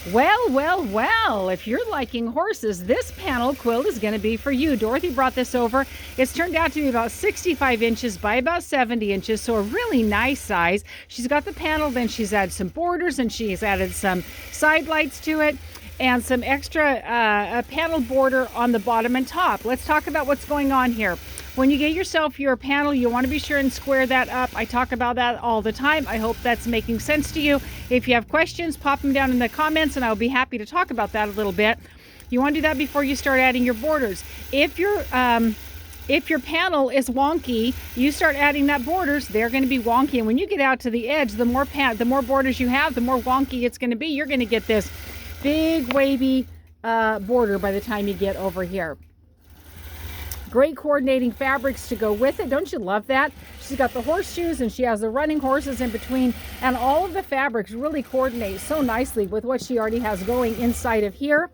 Well, well, well, if you're liking horses, this panel quilt is going to be for you. Dorothy brought this over. It's turned out to be about 65 inches by about 70 inches, so a really nice size. She's got the panel, then she's added some borders, and she's added some side lights to it, and some extra panel border on the bottom and top. Let's talk about what's going on here. When you get yourself your panel, you want to be sure and square that up. I talk about that all the time. I hope that's making sense to you. If you have questions, pop them down in the comments and I'll be happy to talk about that a little bit. You want to do that before you start adding your borders. If your panel is wonky, you start adding that borders, they're going to be wonky. And when you get out to the edge, the more borders you have, the more wonky it's going to be. You're going to get this big wavy border by the time you get over here. Great coordinating fabrics to go with it. Don't you love that? She's got the horseshoes and she has the running horses in between, and all of the fabrics really coordinate so nicely with what she already has going inside of here.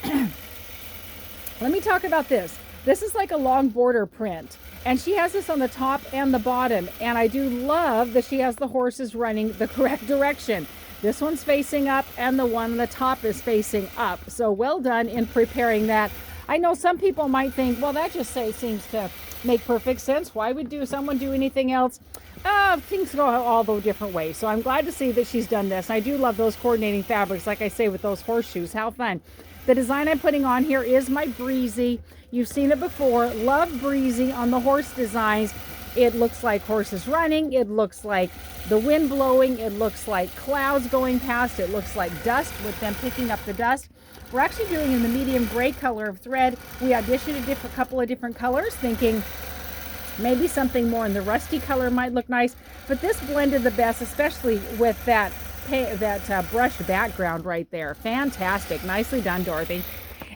Let me talk about this. This is like a long border print, and she has this on the top and the bottom, and I do love that she has the horses running the correct direction. This one's facing up and the one on the top is facing up. So well done in preparing that. I know some people might think, well, that just seems to make perfect sense. Why would someone do anything else? Things go all the different ways. So I'm glad to see that she's done this. I do love those coordinating fabrics, like I say, with those horseshoes. How fun. The design I'm putting on here is my BREEZY. You've seen it before. Love BREEZY on the horse designs. It looks like horses running. It looks like the wind blowing. It looks like clouds going past. It looks like dust with them picking up the dust. We're actually doing in the medium gray color of thread. We auditioned a couple of different colors, thinking maybe something more in the rusty color might look nice. But this blended the best, especially with that brushed background right there. Fantastic. Nicely done, Dorothy.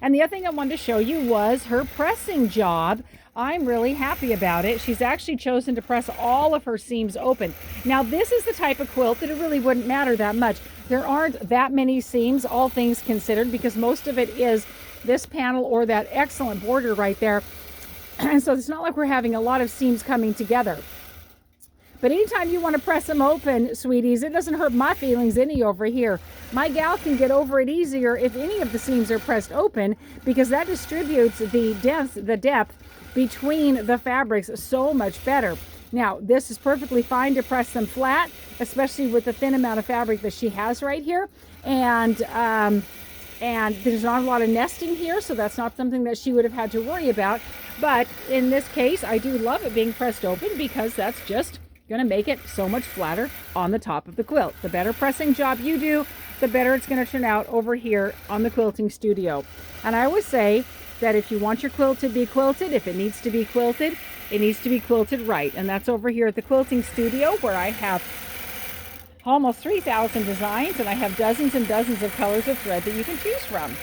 And the other thing I wanted to show you was her pressing job. I'm really happy about it. She's actually chosen to press all of her seams open. Now, this is the type of quilt that it really wouldn't matter that much. There aren't that many seams, all things considered, because most of it is this panel or that excellent border right there. And so it's not like we're having a lot of seams coming together. But anytime you want to press them open, sweeties, it doesn't hurt my feelings any over here. My gal can get over it easier if any of the seams are pressed open, because that distributes the depth between the fabrics so much better. Now, this is perfectly fine to press them flat, especially with the thin amount of fabric that she has right here. And there's not a lot of nesting here, so that's not something that she would have had to worry about. But in this case, I do love it being pressed open, because that's just going to make it so much flatter on the top of the quilt. The better pressing job you do, the better it's going to turn out over here on the Quilting Studio. And I always say that if you want your quilt to be quilted, if it needs to be quilted, it needs to be quilted right. And that's over here at the Quilting Studio, where I have almost 3,000 designs, and I have dozens and dozens of colors of thread that you can choose from.